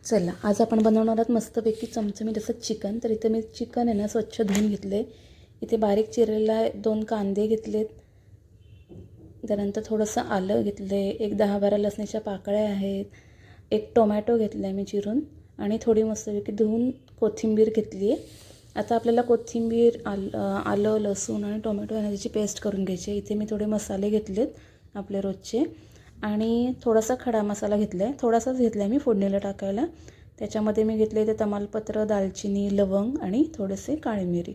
चला आज आपण बनवणार आहोत मस्तपैकी चमचमीत असं चिकन. तर इथे मी चिकन आहे ना स्वच्छ धुवून घेतले. इथे बारीक चिरलेला 2 कांदे घेतलेत, त्यानंतर थोडंसं आलं घेतले, एक 10-12 लसणीच्या पाकळ्या आहेत, एक टोमॅटो घेतला आहे मी चिरून आणि थोडी मस्तपैकी धुवून कोथिंबीर घेतली आहे. आता आपल्याला कोथिंबीर आलं लसूण आणि टोमॅटो याची पेस्ट करून घ्यायची आहे. इथे मी थोडे मसाले घेतलेत आपले रोजचे आणि थोडासा खडा मसाला घेतला आहे, थोडासाच घेतला आहे मी फोडणीला टाकायला. त्याच्यामध्ये मी घेतले ते तमालपत्र, दालचिनी, लवंग आणि थोडेसे काळी मिरी.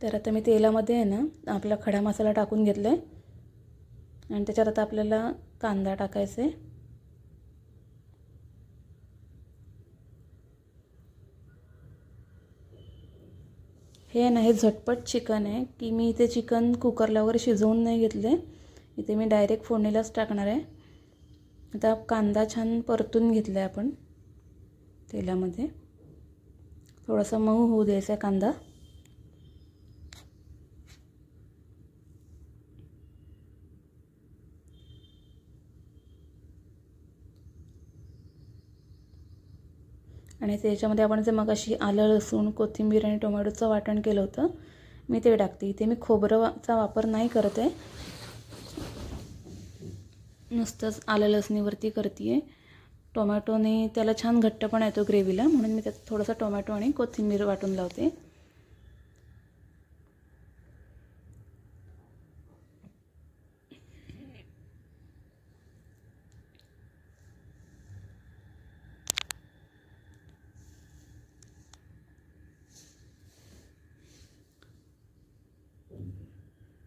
तर आता मी तेलामध्ये आहे ना आपला खडा मसाला टाकून घेतला आहे आणि त्याच्यात आता आपल्याला कांदा टाकायचा आहे. हे ना हे झटपट चिकन आहे की मी इथे चिकन कुकरला वगैरे शिजवून नाही घेतले. इथे मी डायरेक्ट फोडणीलाच टाकणार आहे. आता कांदा छान परतून घेतला आहे आपण तेलामध्ये. थोडासा मऊ होऊ द्यायचा कांदा. आणि त्याच्यामध्ये आपण जे मगाशी आलं लसूण कोथिंबीर आणि टोमॅटोचं वाटण केलं होतं मी ते टाकते. इथे मी खोबरंचा वापर नाही करत आहे, नुसतंच आलं लसणीवरती करते आहे. टोमॅटोने त्याला छान घट्टपणा येतो ग्रेव्हीला, म्हणून मी त्यात थोडासा टोमॅटो आणि कोथिंबीर वाटून लावते.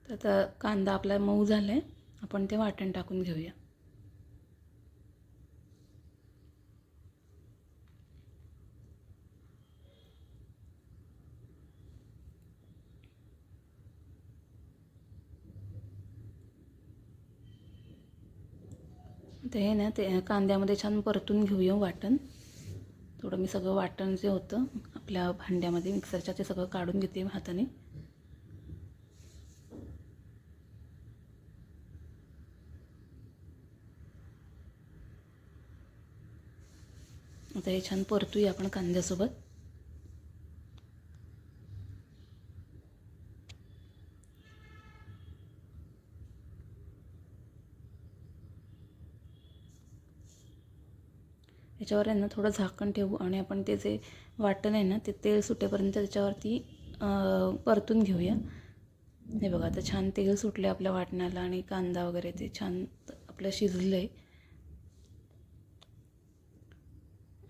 तर आता कांदा आपला मऊ झाला आहे, आपण ते वाटण टाकून घेऊया. ते ना ते कांद्यामध्ये छान परतून घेऊया वाटण. थोडं मी सगळं वाटण जे होतं आपल्या भांड्यामध्ये मिक्सरच्या ते सगळं काढून घेते हाताने. आता हे छान परतूया आपण कांद्यासोबत. याच्यावर आहे ना थोडं झाकण ठेवू आणि आपण ते जे वाटण आहे ना ते तेल सुटेपर्यंत त्याच्यावरती परतून घेऊया. हे बघा आता छान तेल सुटले आपल्या वाटणाला आणि कांदा वगैरे ते छान आपलं शिजलं आहे.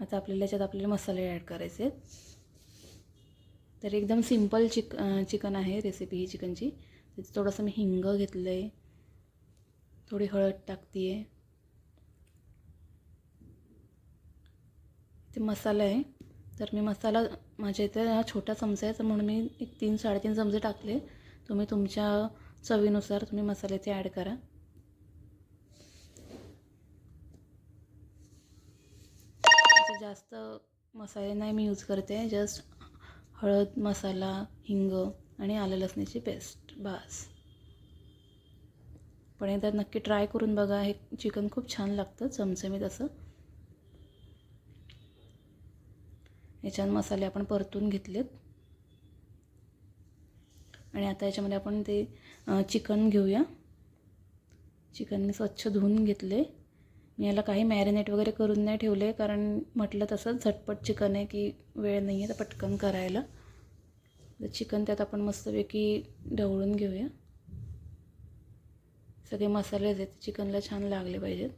आता आपल्याला याच्यात आपल्याला मसाले ॲड करायचे आहेत. तर एकदम सिंपल चिकन आहे रेसिपी ही चिकनची. त्याचं थोडंसं मी हिंग घेतलं आहे, थोडी हळद टाकते आहे. ते मसाला आहे तर मी मसाला माझ्या इथे हा छोटा चमचा आहे तर म्हणून मी एक 3-3.5 चमचे टाकले. तुम्ही तुमच्या चवीनुसार तुम्ही मसाले ते ॲड करा. जास्त मसाले नाही मी यूज करते, जस्ट हळद मसाला हिंग आणि आलं लसणीची पेस्ट बस. पण एकदा नक्की ट्राय करून बघा, हे चिकन खूप छान लागतं चमचमीत असं. याच्यात मसाले आपण परतून घेतलेत आणि आता याच्यामध्ये आपण ते चिकन घेऊया. चिकन मी स्वच्छ धुवून घेतले. मी याला काही मॅरिनेट वगैरे करून नाही ठेवले, कारण म्हटलं तसं झटपट चिकन आहे की वेळ नाही आहे तर पटकन करायला. तर चिकन त्यात आपण मस्तपैकी ढवळून घेऊया. सगळे मसाले आहेत चिकनला छान लागले पाहिजेत.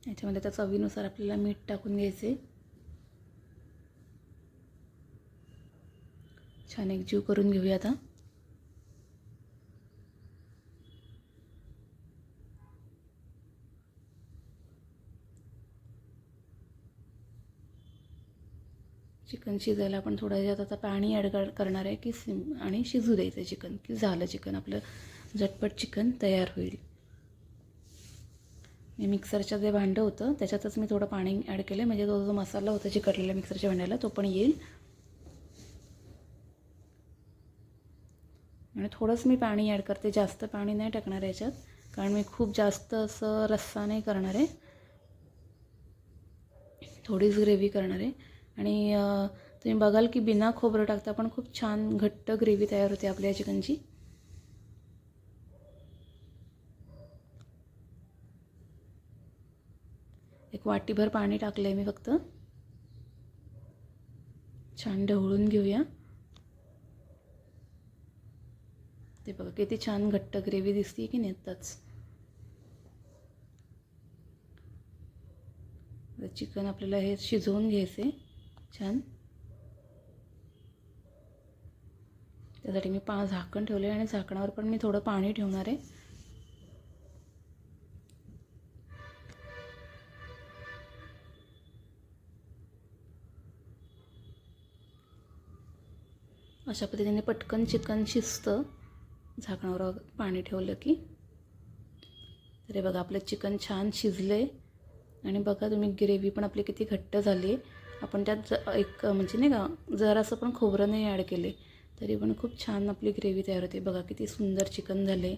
याच्यामध्ये त्या चवीनुसार आपल्याला मीठ टाकून घ्यायचे. छान एकजीव करून घेऊया आता. चिकन चिकन शिजायला आपण थोड्या वेळात आता पाणी ॲड करणार आहे की आणि शिजू द्यायचं चिकन, की झालं चिकन आपलं झटपट चिकन तयार होईल. मी मिक्सरचं जे भांडं होतं त्याच्यातच मी थोडं पाणी ॲड केलं, म्हणजे तो जो मसाला होता चिकटलेला मिक्सरच्या भांड्याला तो पण येईल. आणि थोडंच मी पाणी ॲड करते, जास्त पाणी नाही टाकणार याच्यात, कारण मी खूप जास्त असं रस्सा नाही करणार आहे, थोडीच ग्रेव्ही करणार आहे. आणि तुम्ही बघाल की बिना खोबरं टाकता पण खूप छान घट्ट ग्रेव्ही तयार होते आपल्या चिकनची. एक वाटीभर पाणी टाकलं आहे मी फक्त. छान ढवळून घेऊया. ते बघा किती छान घट्ट ग्रेव्ही दिसते की नाही आत्ताच. चिकन आपल्याला हे शिजवून घ्यायचे छान. त्यासाठी मी झाकण ठेवले आणि झाकणावर पण मी थोडं पाणी ठेवणार आहे. अशा पद्धतीने पटकन चिकन शिजतं झाकणावर पाणी ठेवलं की. तर हे बघा आपलं चिकन छान शिजले आणि बघा तुम्ही ग्रेव्ही पण आपली किती घट्ट झाली. आपण त्यात एक म्हणजे नाही का जरासं पण खोबरं नाही ॲड केले तरी पण खूप छान आपली ग्रेव्ही तयार होते. बघा किती सुंदर चिकन झाले.